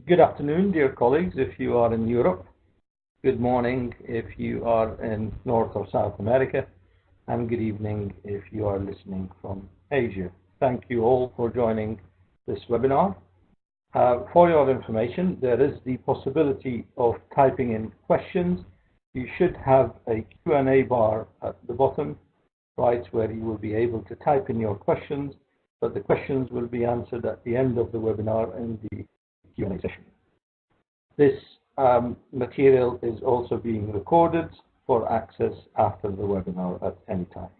Good afternoon, dear colleagues, if you are in Europe. Good morning if you are in North or South America. And good evening if you are listening from Asia. Thank you all for joining this webinar. For your information, there is the possibility of typing in questions. You should have a Q&A bar at the bottom right where you will be able to type in your questions, but the questions will be answered at the end of the webinar in the Q&A session. This material is also being recorded for access after the webinar at any time.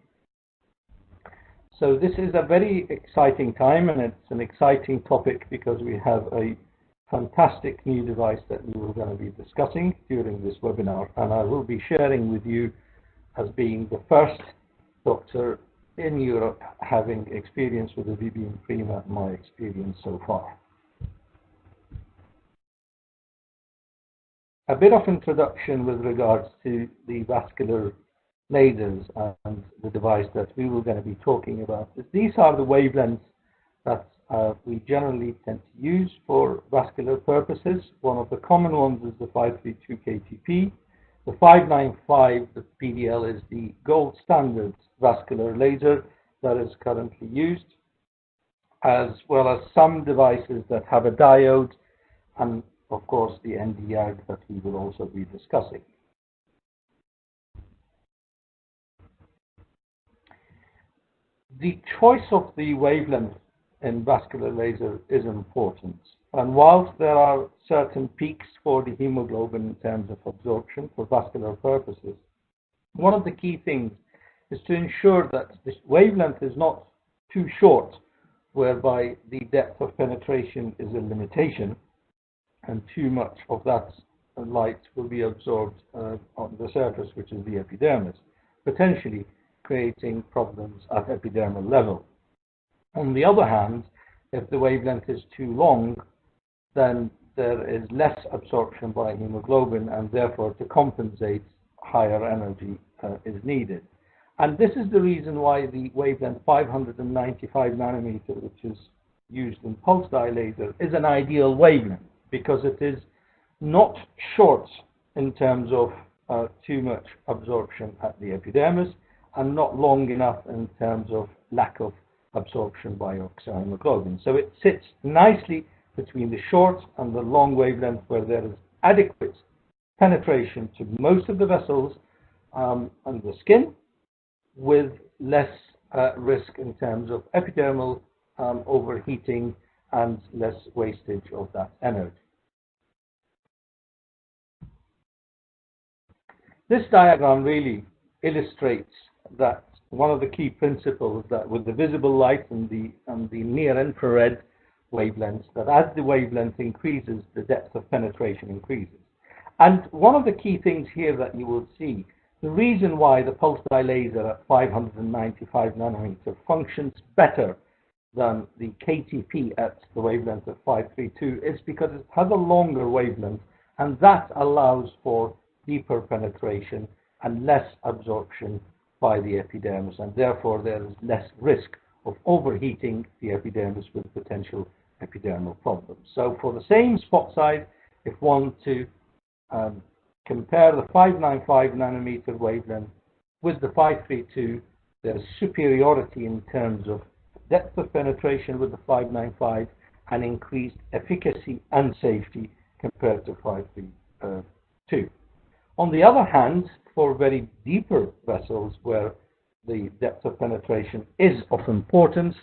So this is a very exciting time, and it's an exciting topic because we have a fantastic new device that we were going to be discussing during this webinar, and I will be sharing with you as being the first doctor in Europe having experience with the Vbeam Prima, my experience so far. A bit of introduction with regards to the vascular lasers and the device that we were going to be talking about. These are the wavelengths that we generally tend to use for vascular purposes. One of the common ones is the 532 KTP. The 595, the PDL, is the gold standard vascular laser that is currently used, as well as some devices that have a diode and of course the Nd:YAG that we will also be discussing. The choice of the wavelength in vascular laser is important, and whilst there are certain peaks for the hemoglobin in terms of absorption for vascular purposes, one of the key things is to ensure that this wavelength is not too short, whereby the depth of penetration is a limitation and too much of that light will be absorbed on the surface, which is the epidermis, potentially creating problems at epidermal level. On the other hand, if the wavelength is too long, then there is less absorption by hemoglobin, and therefore to compensate, higher energy is needed. And this is the reason why the wavelength 595 nanometer, which is used in pulse dye laser, is an ideal wavelength, because it is not short in terms of too much absorption at the epidermis, and not long enough in terms of lack of absorption by oxyhemoglobin. So it sits nicely between the short and the long wavelength, where there is adequate penetration to most of the vessels and the skin, with less risk in terms of epidermal overheating and less wastage of that energy. This diagram really illustrates that one of the key principles, that with the visible light and the near infrared wavelengths, that as the wavelength increases, the depth of penetration increases. And one of the key things here that you will see, the reason why the pulse dye laser at 595 nanometer functions better than the KTP at the wavelength of 532 is because it has a longer wavelength, and that allows for deeper penetration and less absorption by the epidermis, and therefore there is less risk of overheating the epidermis with potential epidermal problems. So for the same spot size, if one to compare the 595 nanometer wavelength with the 532, there is superiority in terms of depth of penetration with the 595 and increased efficacy and safety compared to 532. On the other hand, for very deeper vessels where the depth of penetration is of importance,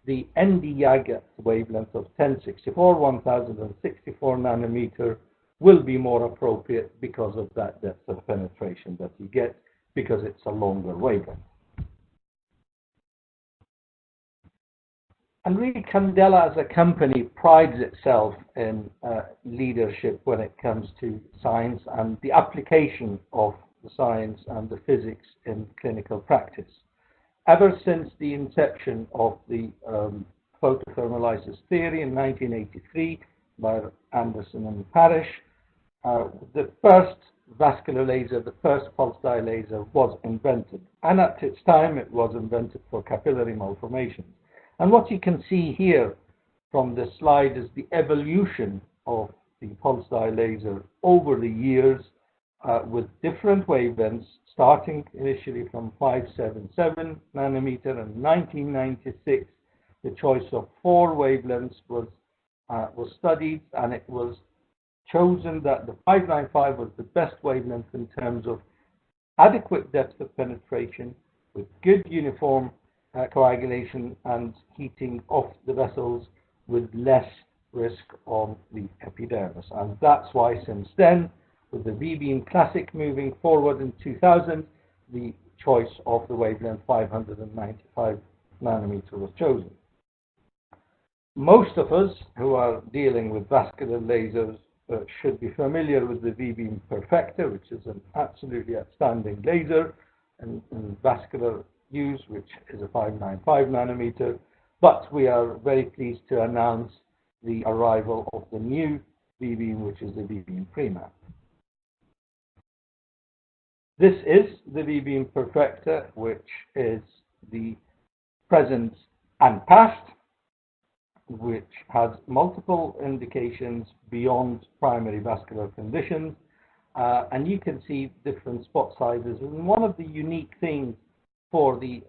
the Nd:YAG at the wavelength of 1064, 1064 nanometer will be more appropriate because of that depth of penetration that you get, because it's a longer wavelength. And really, Candela as a company prides itself in leadership when it comes to science and the application of the science and the physics in clinical practice. Ever since the inception of the photothermolysis theory in 1983 by Anderson and Parrish, the first vascular laser, the first pulse dye laser, was invented. And at its time, it was invented for capillary malformations. And what you can see here from this slide is the evolution of the pulse dye laser over the years with different wavelengths, starting initially from 577 nanometer. In 1996, the choice of 4 wavelengths was studied, and it was chosen that the 595 was the best wavelength in terms of adequate depth of penetration with good uniform coagulation and heating of the vessels with less risk on the epidermis. And that's why since then, with the Vbeam Classic moving forward in 2000, the choice of the wavelength 595 nanometer was chosen. Most of us who are dealing with vascular lasers should be familiar with the Vbeam Perfecta, which is an absolutely outstanding laser in vascular use, which is a 595 nanometer. But we are very pleased to announce the arrival of the new Vbeam, which is the Vbeam Prima. This is the Vbeam Perfecta, which is the present and past, which has multiple indications beyond primary vascular conditions, and you can see different spot sizes. And one of the unique things for the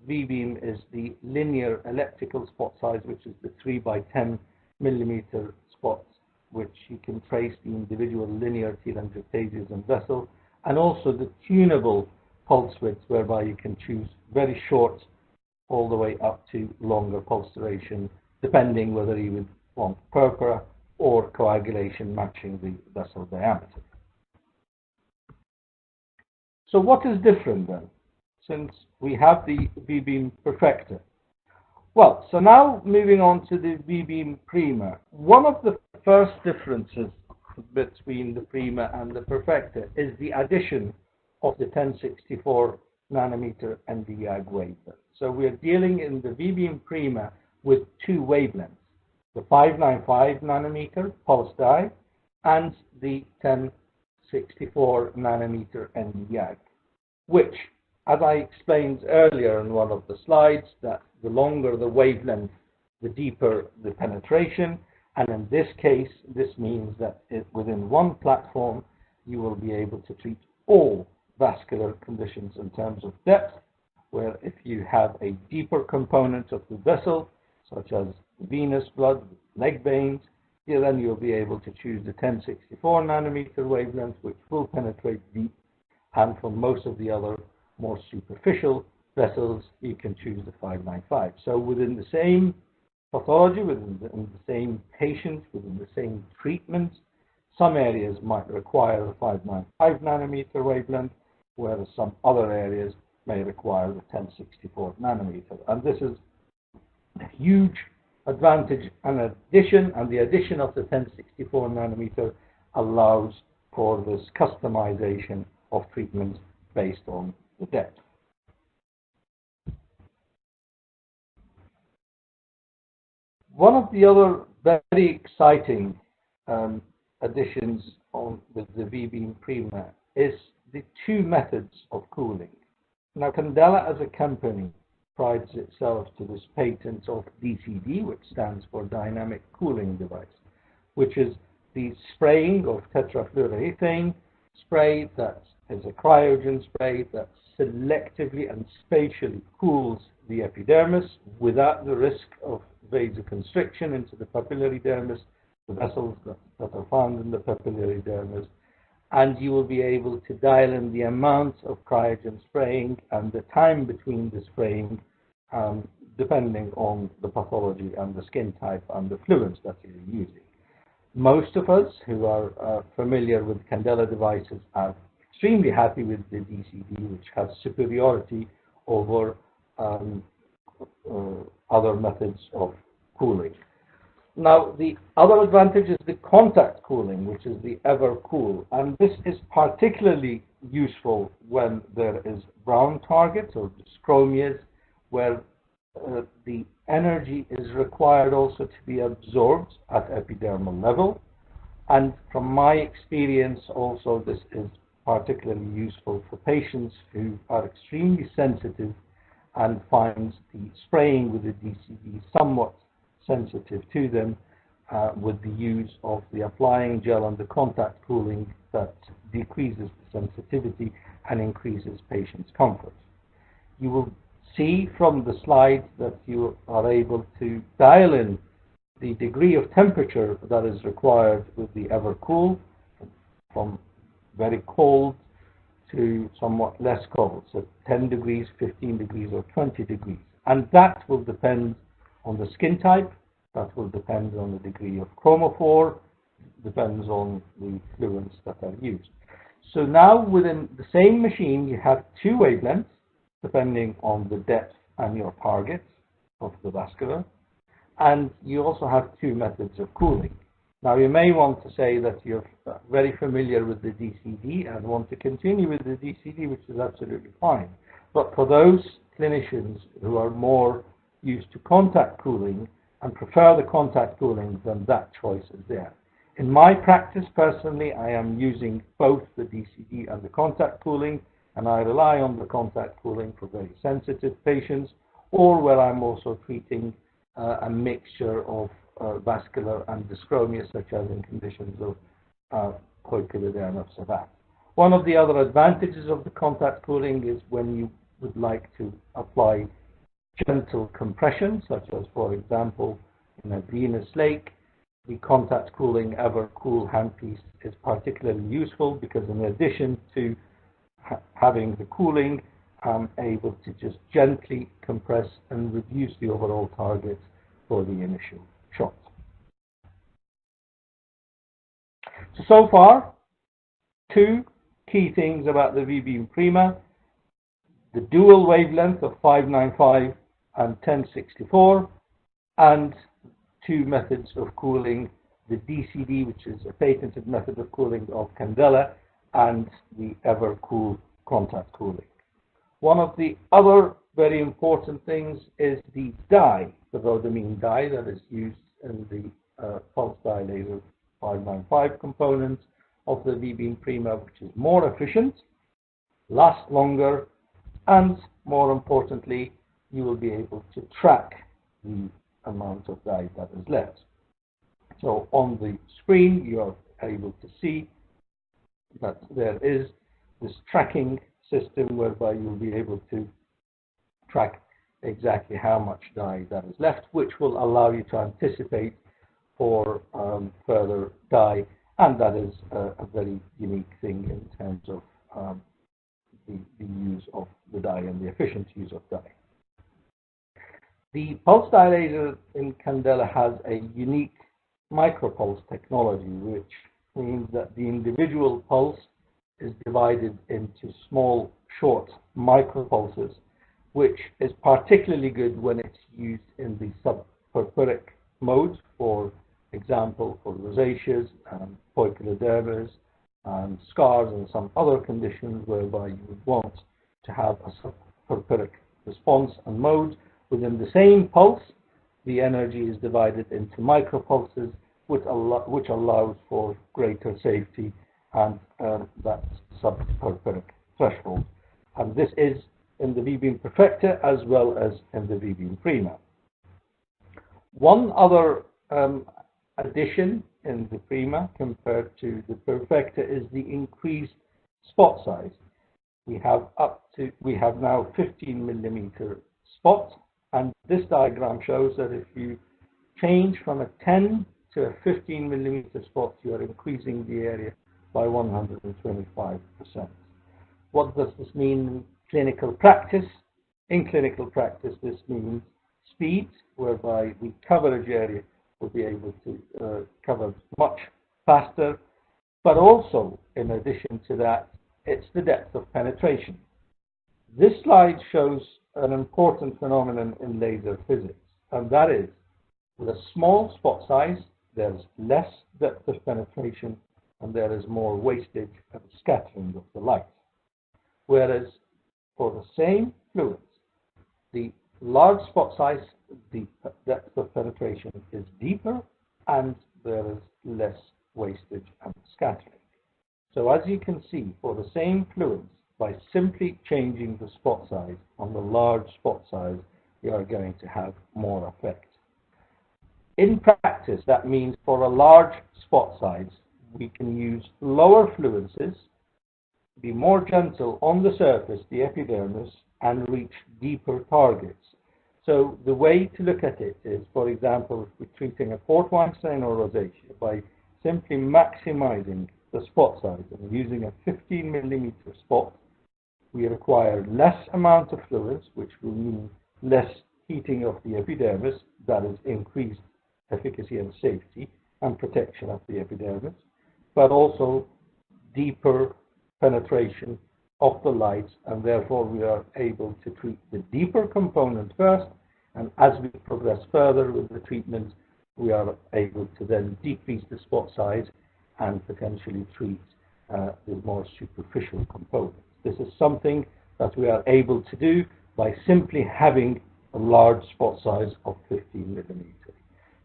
Vbeam is the linear elliptical spot size, which is the 3 by 10 millimeter spots, which you can trace the individual linear telangiectasias and vessel, and also the tunable pulse widths, whereby you can choose very short all the way up to longer pulse duration, depending whether you would want purpura or coagulation matching the vessel diameter. So what is different then, since we have the Vbeam Perfecta? Well, so now moving on to the Vbeam Prima. One of the first differences between the Prima and the Perfecta is the addition of the 1064 nanometer Nd:YAG wavelength. So we're dealing in the Vbeam Prima with 2 wavelengths, the 595 nanometer pulse dye and the 1064 nanometer Nd:YAG, which, as I explained earlier in one of the slides, that the longer the wavelength, the deeper the penetration. And in this case, this means that within one platform, you will be able to treat all vascular conditions in terms of depth, where if you have a deeper component of the vessel, such as venous blood, leg veins, then you'll be able to choose the 1064 nanometer wavelength, which will penetrate deep. And for most of the other more superficial vessels, you can choose the 595. So within the same pathology, within the same patient, within the same treatment, some areas might require the 595 nanometer wavelength, whereas some other areas may require the 1064 nanometer. And this is a huge advantage and addition, and the addition of the 1064 nanometer allows for this customization of treatments based on the depth. One of the other very exciting additions with the Vbeam Prima is the 2 methods of cooling. Now, Candela as a company prides itself to this patent of DCD, which stands for Dynamic Cooling Device, which is the spraying of tetrafluoroethane spray that is a cryogen spray that selectively and spatially cools the epidermis without the risk of vasoconstriction into the papillary dermis, the vessels that are found in the papillary dermis, and you will be able to dial in the amount of cryogen spraying and the time between the spraying, depending on the pathology and the skin type and the fluids that you're using. Most of us who are familiar with Candela devices are extremely happy with the DCD, which has superiority over other methods of cooling. Now, the other advantage is the contact cooling, which is the EverCool, and this is particularly useful when there is brown targets or dyschromias, where the energy is required also to be absorbed at epidermal level. And from my experience also, this is particularly useful for patients who are extremely sensitive and find the spraying with the DCD somewhat sensitive to them, with the use of the applying gel and the contact cooling that decreases the sensitivity and increases patient's comfort. You will see from the slide that you are able to dial in the degree of temperature that is required with the Evercool, from very cold to somewhat less cold, so 10 degrees, 15 degrees, or 20 degrees. And that will depend on the skin type, that will depend on the degree of chromophore, depends on the fluents that are used. So now within the same machine, you have two wavelengths, depending on the depth and your target of the vascular. And you also have two methods of cooling. Now, you may want to say that you're very familiar with the DCD and want to continue with the DCD, which is absolutely fine. But for those clinicians who are more used to contact cooling and prefer the contact cooling, then that choice is there. In my practice, personally, I am using both the DCD and the contact cooling, and I rely on the contact cooling for very sensitive patients, or where I'm also treating a mixture of vascular and dyschromia, such as in conditions of poikiloderma of Savant. One of the other advantages of the contact cooling is when you would like to apply gentle compression, such as, for example, in a venous lake. The contact cooling Evercool handpiece is particularly useful because, in addition to having the cooling, I'm able to just gently compress and reduce the overall target for the initial shot. So far, two key things about the Vbeam Prima: the dual wavelength of 595 and 1064, and two methods of cooling: the DCD, which is a patented method of cooling of Candela, and the Evercool contact cooling. One of the other very important things is the dye, the rhodamine dye that is used in the pulse dye laser 595 component of the Vbeam Prima, which is more efficient, lasts longer, and more importantly, you will be able to track the amount of dye that is left. So on the screen, you are able to see that there is this tracking system whereby you'll be able to track exactly how much dye that is left, which will allow you to anticipate for further dye, and that is a very unique thing in terms of the use of the dye and the efficient use of dye. The pulse dye laser in Candela has a unique micropulse technology, which means that the individual pulse is divided into small, short micropulses, which is particularly good when it's used in the subpurpuric mode, for example, for rosaceas and poikilodermas and scars and some other conditions whereby you would want to have a subpurpuric response and mode. Within the same pulse, the energy is divided into micropulses, which allows for greater safety and that subpurpuric threshold. And this is in the Vbeam Perfecta as well as in the Vbeam Prima. One other addition in the Prima compared to the Perfecta is the increased spot size. We have now 15 millimeter spot, and this diagram shows that if you change from a 10 to a 15 millimeter spot, you are increasing the area by 125%. What does this mean in clinical practice? In clinical practice, this means speed, whereby the coverage area will be able to cover much faster, but also, in addition to that, it's the depth of penetration. This slide shows an important phenomenon in laser physics, and that is, with a small spot size, there's less depth of penetration and there is more wastage and scattering of the light. Whereas for the same fluids, the large spot size, the depth of penetration is deeper and there is less wastage and scattering. So as you can see, for the same fluids, by simply changing the spot size on the large spot size, you are going to have more effect. In practice, that means for a large spot size, we can use lower fluences, be more gentle on the surface, the epidermis, and reach deeper targets. So the way to look at it is, for example, if we're treating a port wine stain or rosacea, by simply maximizing the spot size and using a 15 millimeter spot, we require less amount of fluids, which will mean less heating of the epidermis, that is increased efficacy and safety and protection of the epidermis, but also deeper penetration of the lights, and therefore we are able to treat the deeper component first, and as we progress further with the treatment, we are able to then decrease the spot size and potentially treat the more superficial components. This is something that we are able to do by simply having a large spot size of 15 millimeters.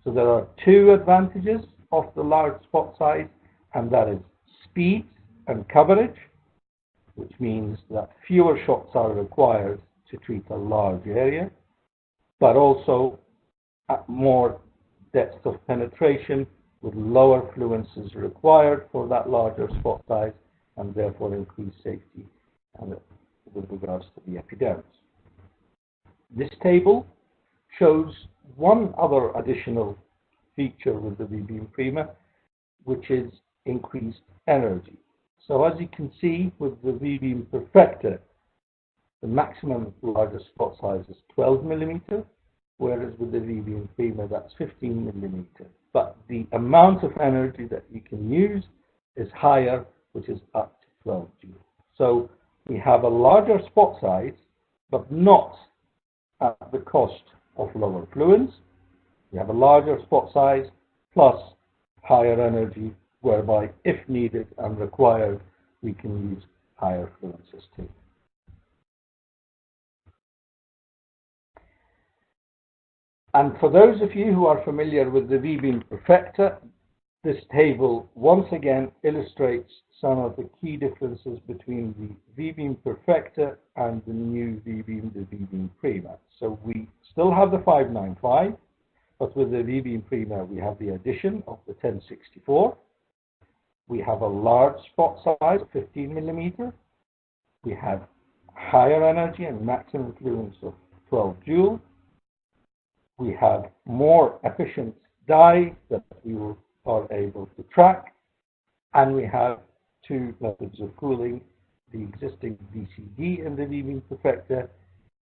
So there are two advantages of the large spot size, and that is speed and coverage, which means that fewer shots are required to treat a large area, but also at more depth of penetration with lower fluences required for that larger spot size, and therefore increased safety with regards to the epidermis. This table shows one other additional feature with the Vbeam Prima, which is increased energy. So as you can see with the Vbeam Perfecta, the maximum largest spot size is 12 millimeters, whereas with the Vbeam Prima that's 15 millimeters. But the amount of energy that you can use is higher, which is up to 12 joules. So we have a larger spot size, but not at the cost of lower fluence. We have a larger spot size plus higher energy, whereby if needed and required, we can use higher fluences too. And for those of you who are familiar with the Vbeam Perfecta, this table once again illustrates some of the key differences between the Vbeam Perfecta and the new Vbeam, the Vbeam Prima. So we still have the 595, but with the Vbeam Prima we have the addition of the 1064. We have a large spot size of 15 millimeters. We have higher energy and maximum fluence of 12 joules. We have more efficient dye that we are able to track, and we have two methods of cooling, the existing DCD in the Vbeam Perfecta,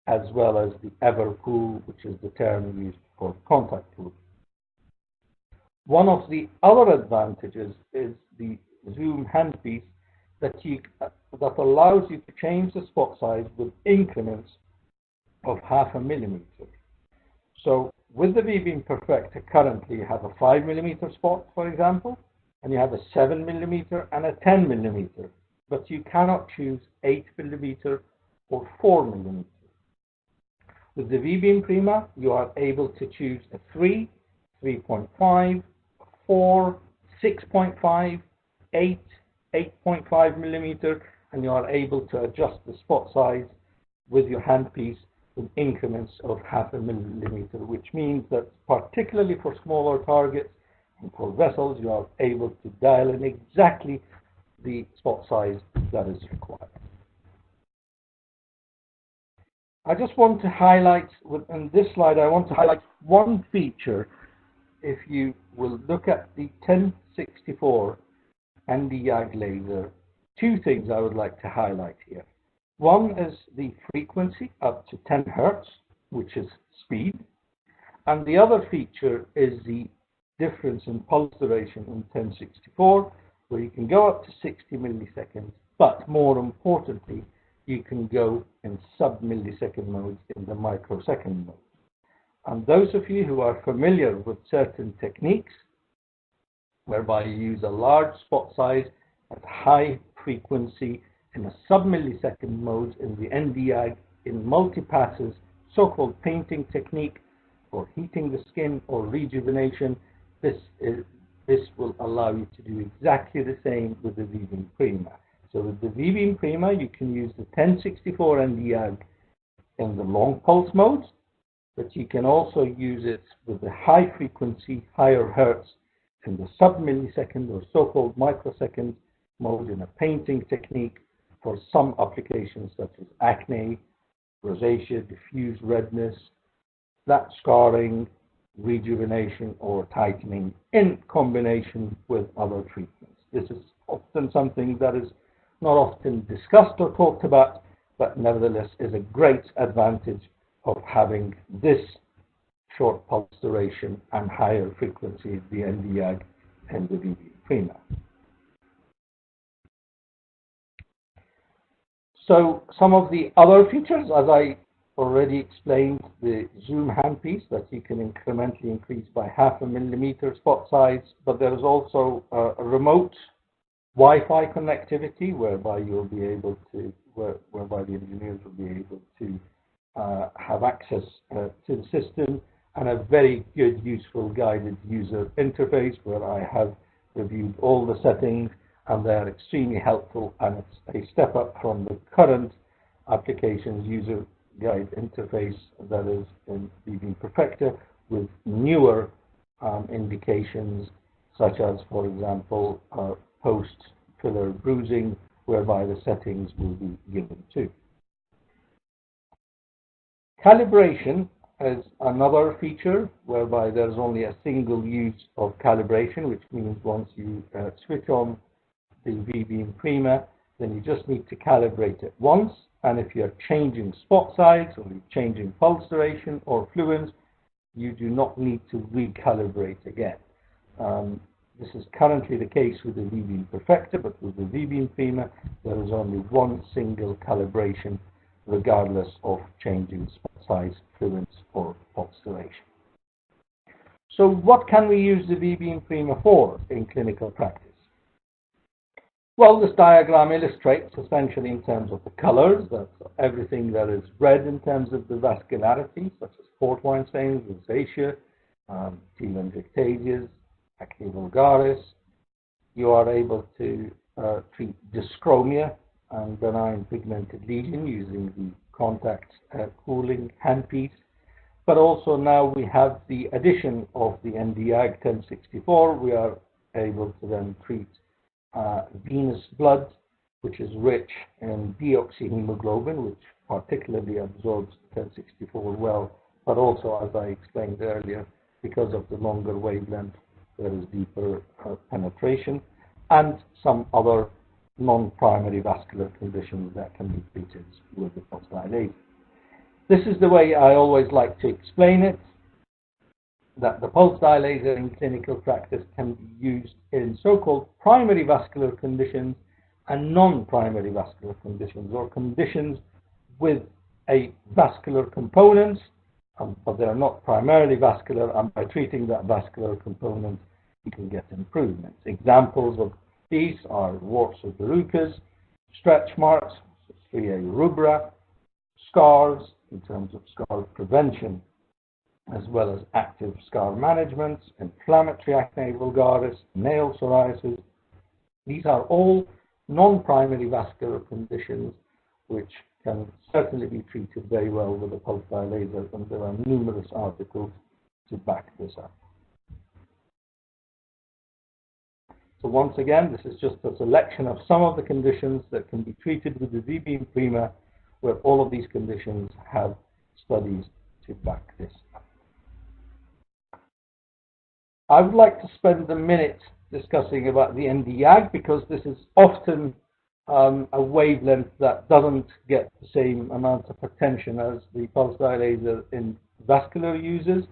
as well as the Evercool, which is the term used for contact cooling. One of the other advantages is the zoom handpiece that allows you to change the spot size with increments of 0.5 millimeter. So with the Vbeam Perfecta, currently you have a 5 millimeter spot, for example, and you have a 7 millimeter and a 10 millimeter, but you cannot choose 8 millimeter or 4 millimeter. With the Vbeam Prima, you are able to choose a 3, 3.5, 4, 6.5, 8, 8.5 millimeter, and you are able to adjust the spot size with your handpiece with increments of 0.5 millimeter, which means that particularly for smaller targets and for vessels, you are able to dial in exactly the spot size that is required. I just want to highlight, in this slide, I want to highlight one feature. If you will look at the 1064 and the YAG laser, two things I would like to highlight here. One is the frequency up to 10 Hertz, which is speed. And the other feature is the difference in pulse duration in 1064, where you can go up to 60 milliseconds, but more importantly, you can go in sub-millisecond modes in the microsecond mode. And those of you who are familiar with certain techniques, whereby you use a large spot size at high frequency in a sub-millisecond mode in the NDI in multi-passes, so-called painting technique for heating the skin or rejuvenation, this will allow you to do exactly the same with the Vbeam Prima. So with the Vbeam Prima, you can use the 1064 NDI in the long pulse modes, but you can also use it with the high frequency, higher hertz in the sub-millisecond or so-called microsecond mode in a painting technique for some applications such as acne, rosacea, diffuse redness, flat scarring, rejuvenation, or tightening in combination with other treatments. This is often something that is not often discussed or talked about, but nevertheless is a great advantage of having this short pulse duration and higher frequency, the Nd:YAG and the Vbeam Prima. So some of the other features, as I already explained, the zoom handpiece that you can incrementally increase by 0.5 millimeter spot size, but there is also a remote Wi-Fi connectivity whereby you'll be able to, whereby the engineers will be able to have access to the system, and a very good, useful guided user interface where I have reviewed all the settings, and they're extremely helpful, and it's a step up from the current applications user guide interface that is in Vbeam Perfecta, with newer indications such as, for example, post-filler bruising, whereby the settings will be given too. Calibration is another feature whereby there's only a single use of calibration, which means once you switch on the Vbeam Prima, then you just need to calibrate it once, and if you're changing spot size or you're changing pulse duration or fluence, you do not need to recalibrate again. This is currently the case with the Vbeam Perfecta, but with the Vbeam Prima, there is only one single calibration, regardless of changing spot size, fluence, or pulse duration. So what can we use the Vbeam Prima for in clinical practice? Well, this diagram illustrates essentially in terms of the colors, that's everything that is red in terms of the vascularity, such as port wine stains, rosacea, telangiectasias, acne vulgaris. You are able to treat dyschromia and benign pigmented lesion using the contact cooling handpiece. But also now we have the addition of the Nd:YAG 1064. We are able to then treat venous blood, which is rich in deoxyhemoglobin, which particularly absorbs 1064 well, but also, as I explained earlier, because of the longer wavelength, there is deeper penetration, and some other non-primary vascular conditions that can be treated with the pulse dilator. This is the way I always like to explain it, that the pulse dilator in clinical practice can be used in so-called primary vascular conditions and non-primary vascular conditions, or conditions with a vascular component, but they are not primarily vascular, and by treating that vascular component, you can get improvements. Examples of these are warts or verrucas, stretch marks, striae rubra, scars in terms of scar prevention, as well as active scar management, inflammatory acne vulgaris, nail psoriasis. These are all non-primary vascular conditions which can certainly be treated very well with a pulse dilator, and there are numerous articles to back this up. So once again, this is just a selection of some of the conditions that can be treated with the Vbeam Prima, where all of these conditions have studies to back this up. I would like to spend a minute discussing about the Nd:YAG, because this is often a wavelength that doesn't get the same amount of attention as the pulse dilator in vascular users,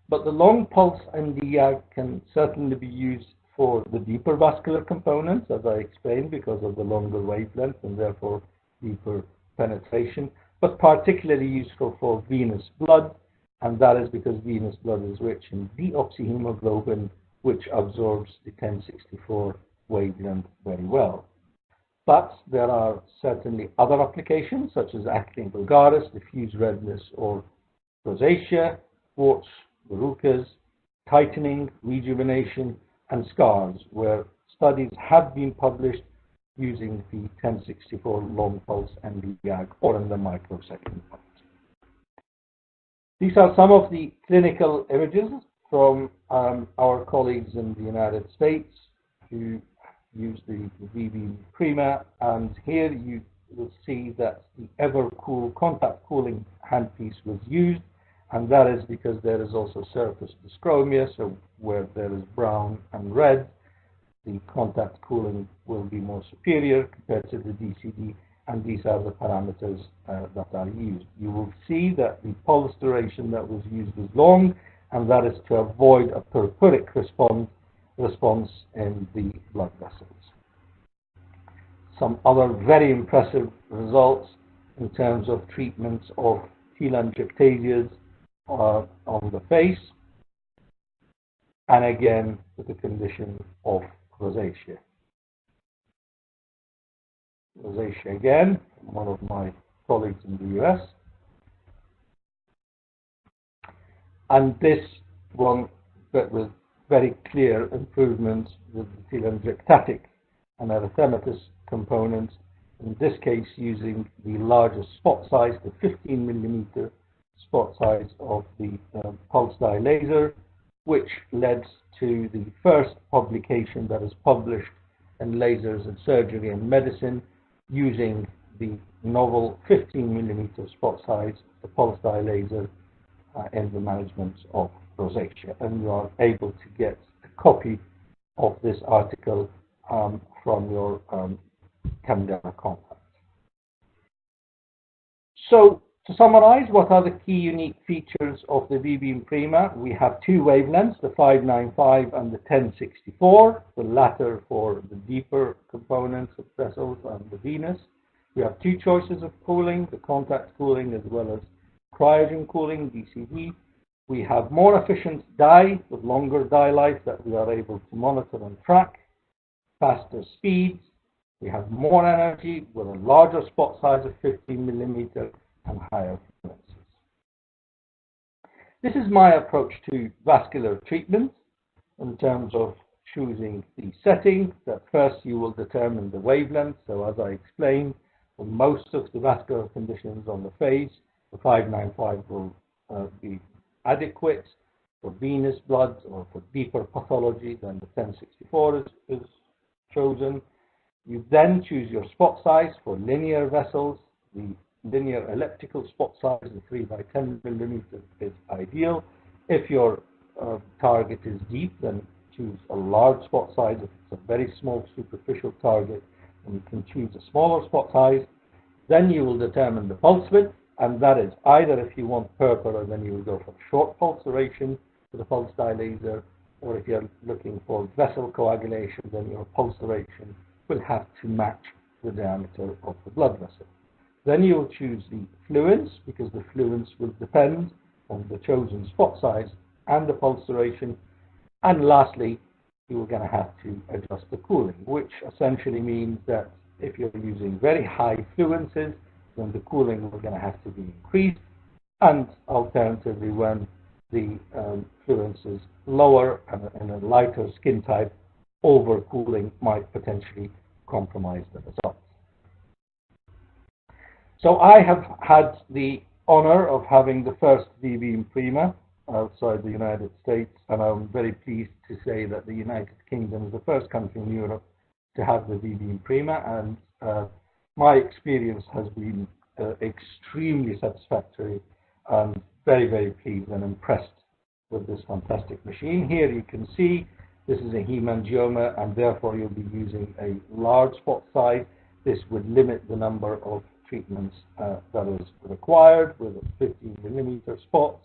but the long pulse Nd:YAG can certainly be used for the deeper vascular components, as I explained, because of the longer wavelength and therefore deeper penetration, but particularly useful for venous blood, and that is because venous blood is rich in deoxyhemoglobin, which absorbs the 1064 wavelength very well. But there are certainly other applications, such as acne vulgaris, diffuse redness or rosacea, warts, verrucas, tightening, rejuvenation, and scars, where studies have been published using the 1064 long pulse Nd:YAG or in the microsecond pulse. These are some of the clinical images from our colleagues in the United States who use the Vbeam Prima, and here you will see that the ever-cool contact cooling handpiece was used, and that is because there is also surface dyschromia, so where there is brown and red, the contact cooling will be more superior compared to the DCD, and these are the parameters that are used. You will see that the pulse duration that was used is long, and that is to avoid a purpuric response in the blood vessels. Some other very impressive results in terms of treatments of telangiectasias on the face, and again with the condition of rosacea. Rosacea again, from one of my colleagues in the US. And this one, but with very clear improvements with the telangiectatic and erythematous components, in this case using the largest spot size, the 15 millimeter spot size of the pulse dye laser, which led to the first publication that is published in Lasers in Surgery and Medicine using the novel 15 millimeter spot size, the pulse dye laser, in the management of rosacea. And you are able to get a copy of this article from your Candela contact. So, to summarize, what are the key unique features of the Vbeam Prima? We have two wavelengths, the 595 and the 1064, the latter for the deeper components of vessels and the venous. We have two choices of cooling, the contact cooling as well as cryogen cooling, DCD. We have more efficient dye with longer dye life that we are able to monitor and track, faster speeds. We have more energy with a larger spot size of 15 millimeter and higher frequencies. This is my approach to vascular treatment in terms of choosing the setting. That first you will determine the wavelength. So as I explained, for most of the vascular conditions on the face, the 595 will be adequate. For venous blood or for deeper pathology, then the 1064 is chosen. You then choose your spot size for linear vessels. The linear elliptical spot size, the 3 by 10 millimeter, is ideal. If your target is deep, then choose a large spot size. If it's a very small superficial target, then you can choose a smaller spot size. Then you will determine the pulse width, and that is either if you want purpura, then you will go for short pulse duration for the pulse dye laser, or if you're looking for vessel coagulation, then your pulse duration will have to match the diameter of the blood vessel. Then you will choose the fluence, because the fluence will depend on the chosen spot size and the pulse duration. And lastly, you're going to have to adjust the cooling, which essentially means that if you're using very high fluences, then the cooling is going to have to be increased. And alternatively, when the fluence is lower and a lighter skin type, overcooling might potentially compromise the results. So I have had the honor of having the first Vbeam Prima outside the United States, and I'm very pleased to say that the United Kingdom is the first country in Europe to have the Vbeam Prima, and my experience has been extremely satisfactory, and very, very pleased and impressed with this fantastic machine. Here you can see this is a hemangioma, and therefore you'll be using a large spot size. This would limit the number of treatments that is required with a 15 millimeter spot.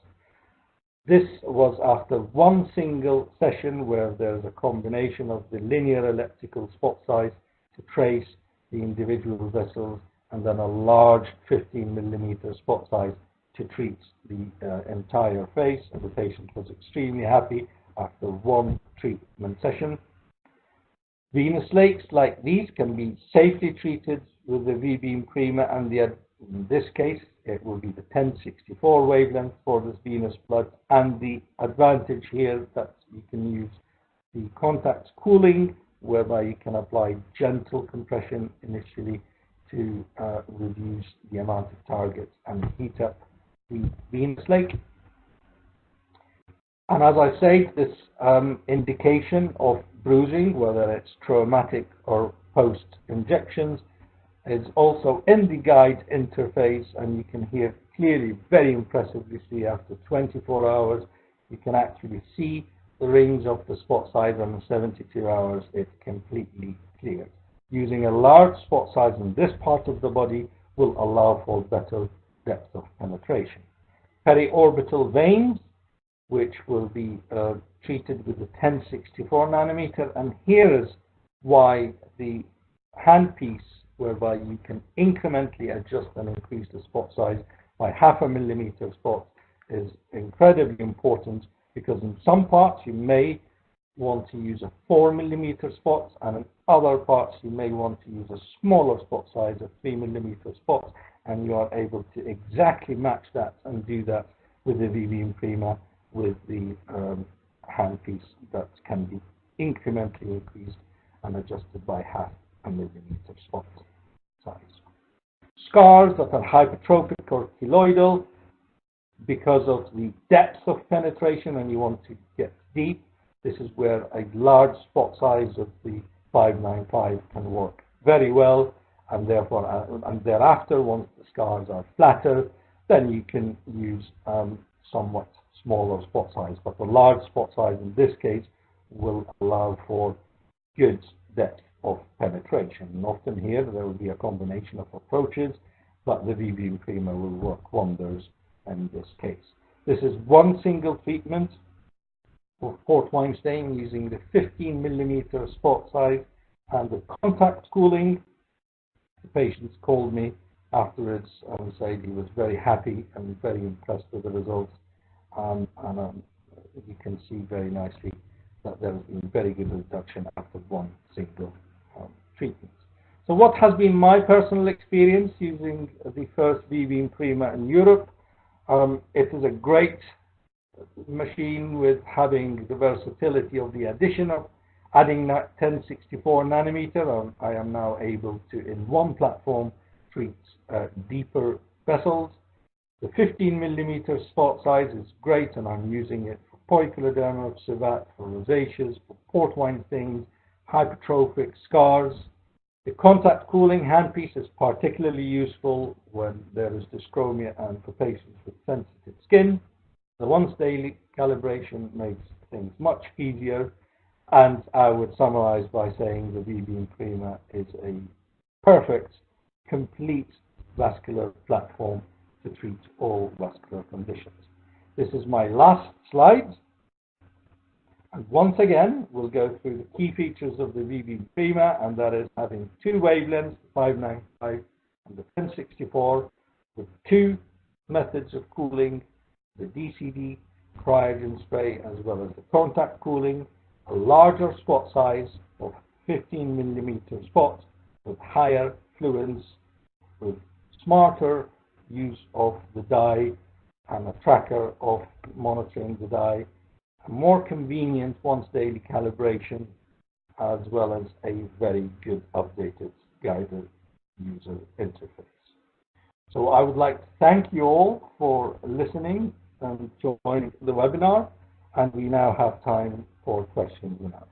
This was after one single session where there's a combination of the linear elliptical spot size to trace the individual vessels, and then a large 15 millimeter spot size to treat the entire face, and the patient was extremely happy after one treatment session. Venous lakes like these can be safely treated with the Vbeam Prima, and in this case it will be the 1064 wavelength for this venous blood, and the advantage here that you can use the contact cooling, whereby you can apply gentle compression initially to reduce the amount of targets and heat up the venous lake. And as I say, this indication of bruising, whether it's traumatic or post-injections, is also in the guide interface, and you can hear clearly, very impressively see after 24 hours, you can actually see the range of the spot size, and in 72 hours it's completely clear. Using a large spot size in this part of the body will allow for better depth of penetration. Periorbital veins, which will be treated with the 1064 nanometer, and here is why the handpiece, whereby you can incrementally adjust and increase the spot size by 0.5 millimeter spot, is incredibly important, because in some parts you may want to use a 4 millimeter spot, and in other parts you may want to use a smaller spot size, a 3 millimeter spot, and you are able to exactly match that and do that with the Vbeam Prima, with the handpiece that can be incrementally increased and adjusted by 0.5 millimeter spot size. Scars that are hypertrophic or keloidal, because of the depth of penetration and you want to get deep, this is where a large spot size of the 595 can work very well, and therefore, and thereafter, once the scars are flatter, then you can use somewhat smaller spot size. But the large spot size in this case will allow for good depth of penetration. And often here there will be a combination of approaches, but the Vbeam Prima will work wonders in this case. This is one single treatment for port wine stain using the 15 millimeter spot size and the contact cooling. The patients called me afterwards and said he was very happy and very impressed with the results. You can see very nicely that there has been very good reduction after one single treatment. So what has been my personal experience using the first Vbeam Prima in Europe? It is a great machine with having the versatility of the addition of adding 1064 nanometer. I am now able to, in one platform, treat deeper vessels. The 15 millimeter spot size is great, and I'm using it for poikiloderma, civet, for rosaceas, for port wine stains, hypertrophic scars. The contact cooling handpiece is particularly useful when there is dyschromia and for patients with sensitive skin. The once daily calibration makes things much easier, and I would summarize by saying the Vbeam Prima is a perfect, complete vascular platform to treat all vascular conditions. This is my last slide. And once again, we'll go through the key features of the Vbeam Prima, and that is having two wavelengths, 595 and the 1064, with two methods of cooling, the DCD cryogen spray as well as the contact cooling, a larger spot size of 15 millimeter spot with higher fluence, with smarter use of the dye and a tracker of monitoring the dye, a more convenient once daily calibration, as well as a very good updated guided user interface. So I would like to thank you all for listening and joining the webinar, and we now have time for questions and answers.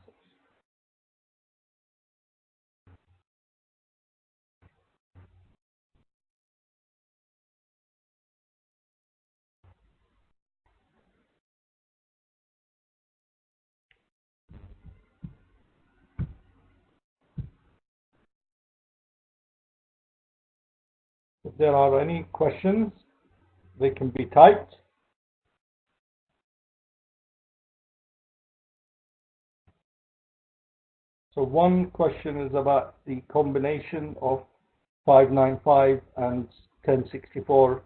If there are any questions, they can be typed. So one question is about the combination of 595 and 1064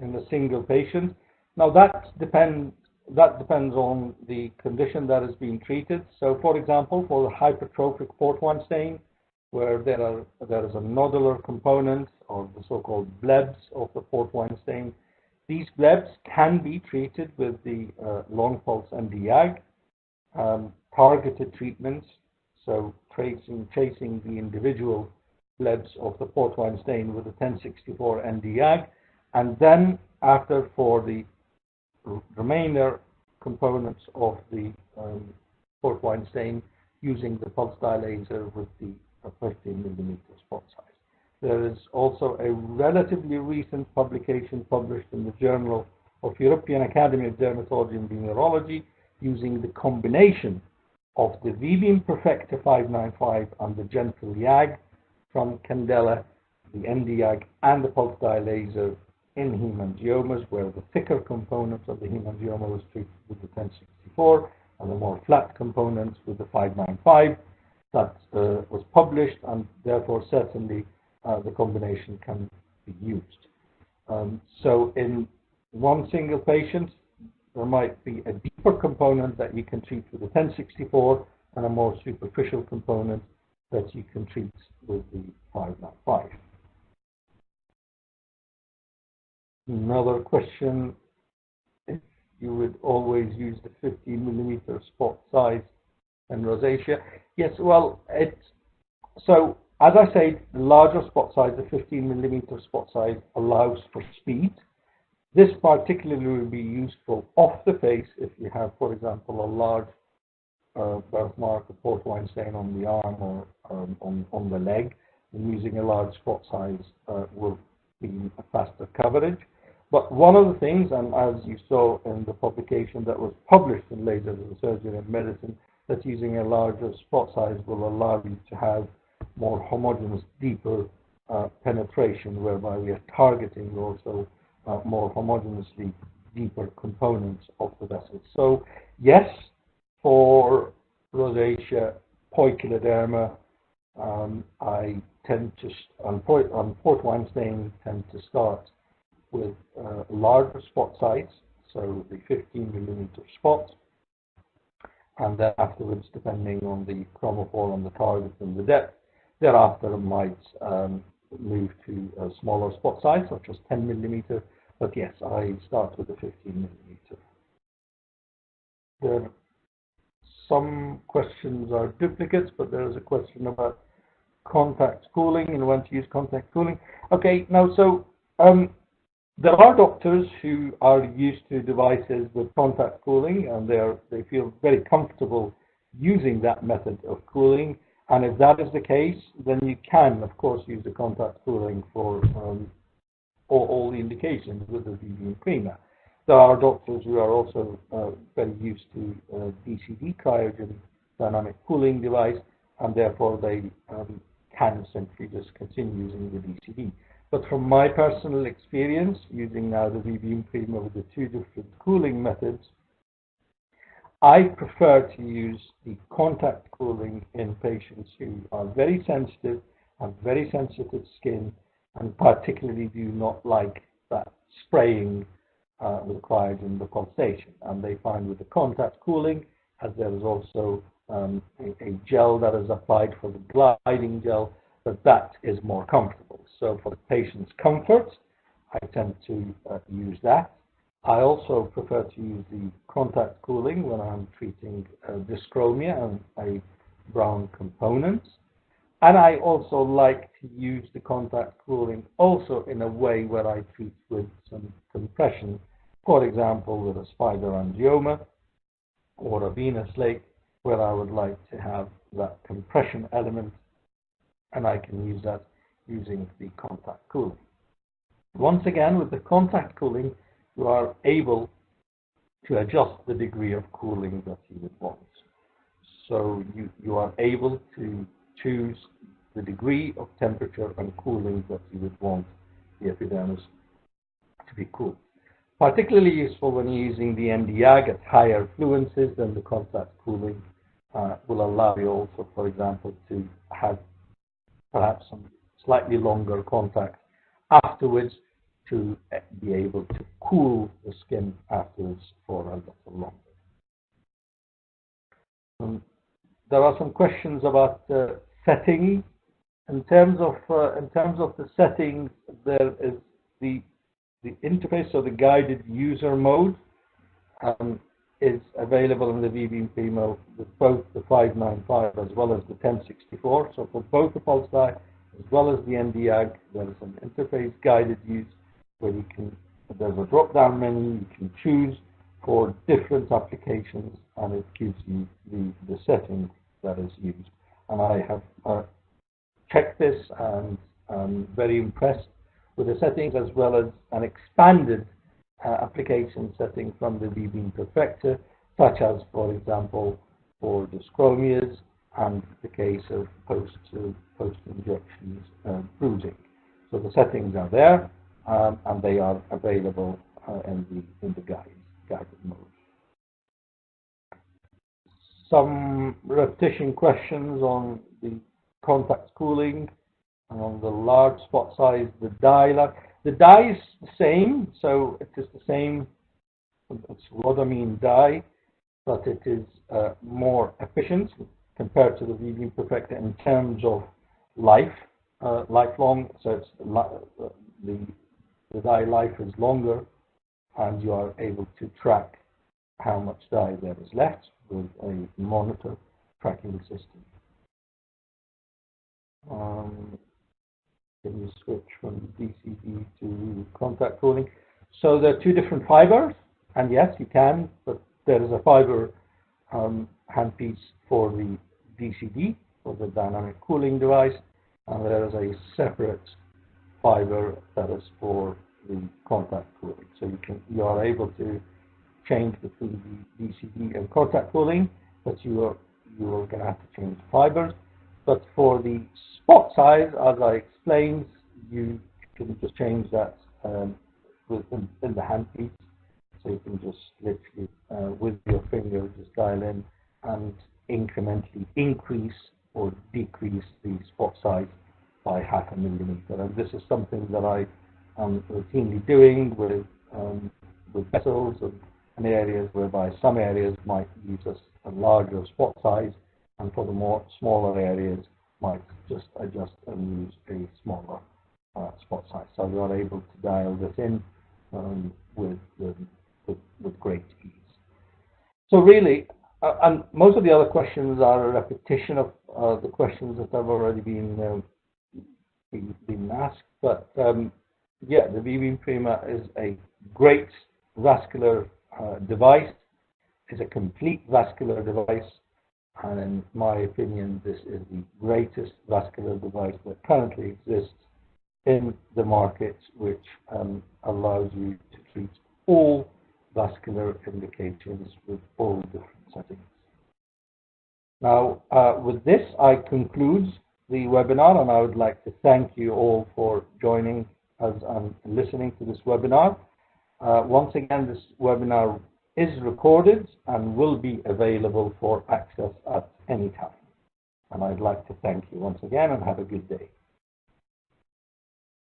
in a single patient. Now that depends on the condition that is being treated. So for example, for the hypertrophic port wine stain, where there is a nodular component or the so-called blebs of the port wine stain, these blebs can be treated with the long pulse Nd:YAG, targeted treatments, so chasing the individual blebs of the port wine stain with the 1064 Nd:YAG, and then after, for the remainder components of the port wine stain using the pulse dye laser with the 15mm spot size. There is also a relatively recent publication published in the Journal of European Academy of Dermatology and Venereology using the combination of the Vbeam Perfecta 595 and the Gentle YAG from Candela, the Nd:YAG, and the pulse dye laser in hemangiomas, where the thicker components of the hemangioma was treated with the 1064 and the more flat components with the 595. That was published, and therefore certainly the combination can be used. So in one single patient, there might be a deeper component that you can treat with the 1064 and a more superficial component that you can treat with the 595. Another question, if you would always use the 15mm spot size and rosacea. Yes, well, so as I say, the larger spot size, the 15mm spot size, allows for speed. This particularly will be useful off the face if you have, for example, a large birthmark, a port wine stain on the arm or on the leg. And using a large spot size will be a faster coverage. But one of the things, and as you saw in the publication that was published in Lasers in Surgery and Medicine, that using a larger spot size will allow you to have more homogeneous, deeper penetration, whereby we are targeting also more homogeneously deeper components of the vessel. So yes, for rosacea, poikiloderma, I tend to, on port wine stain, tend to start with larger spot size, so the 15mm spot, and then afterwards, depending on the chromophore on the target and the depth, thereafter might move to a smaller spot size, such as 10mm. But yes, I start with the 15mm. There, some questions are duplicates, but there is a question about contact cooling and when to use contact cooling. Okay, now so there are doctors who are used to devices with contact cooling, and they feel very comfortable using that method of cooling. And if that is the case, then you can, of course, use the contact cooling for all the indications with the Vbeam Prima. There are doctors who are also very used to DCD, cryogen dynamic cooling device, and therefore they can simply just continue using the DCD. But from my personal experience, using now the Vbeam Prima with the two different cooling methods, I prefer to use the contact cooling in patients who are very sensitive, have very sensitive skin, and particularly do not like that spraying with cryogen, the pulsation. And they find with the contact cooling, as there is also a gel that is applied for the gliding gel, that is more comfortable. So for the patient's comfort, I tend to use that. I also prefer to use the contact cooling when I'm treating dyschromia and a brown component. And I also like to use the contact cooling also in a way where I treat with some compression, for example, with a spider angioma or a venous lake, where I would like to have that compression element, and I can use that using the contact cooling. Once again, with the contact cooling, you are able to adjust the degree of cooling that you would want. So you are able to choose the degree of temperature and cooling that you would want the epidermis to be cool. Particularly useful when you're using the Nd:YAG at higher fluencies, then the contact cooling will allow you also, for example, to have perhaps some slightly longer contact afterwards, to be able to cool the skin afterwards for a little longer. There are some questions about settings. In terms of the settings, there is the interface or the guided user mode is available in the Vbeam Prima with both the 595 as well as the 1064. So for both the pulse dye as well as the Nd:YAG, there is an interface guided use where you can, there's a drop-down menu, you can choose for different applications, and it gives you the setting that is used. And I have checked this, and I'm very impressed with the settings, as well as an expanded application setting from the Vbeam Perfector, such as, for example, for dyschromias and the case of post-injections bruising. So the settings are there, and they are available in the guided mode. Some repetition questions on the contact cooling and on the large spot size, the die. The die is the same, so it is the same. It's rhodamine die, but it is more efficient compared to the Vbeam Perfector in terms of lifelong. So it's the die life is longer, and you are able to track how much die there is left with a monitor tracking system. Can you switch from DCD to contact cooling? So there are two different fibers, and yes, you can, but there is a fiber handpiece for the DCD, for the dynamic cooling device, and there is a separate fiber that is for the contact cooling. So you are able to change between the DCD and contact cooling, but you are going to have to change fibers. But for the spot size, as I explained, you can just change that in the handpiece. So you can just literally, with your finger, just dial in and incrementally increase or decrease the spot size by 0.5 millimeter. And this is something that I am routinely doing with vessels and areas whereby some areas might use a larger spot size, and for the more smaller areas might just adjust and use a smaller spot size. So we are able to dial this in with great ease. So really, and most of the other questions are a repetition of the questions that have already been asked. But yeah, the Vbeam Prima is a great vascular device. It's a complete vascular device, and in my opinion, this is the greatest vascular device that currently exists in the market, which allows you to treat all vascular indications with all different settings. Now, with this, I conclude the webinar, and I would like to thank you all for joining us and listening to this webinar. Once again, this webinar is recorded and will be available for access at any time. And I'd like to thank you once again, and have a good day.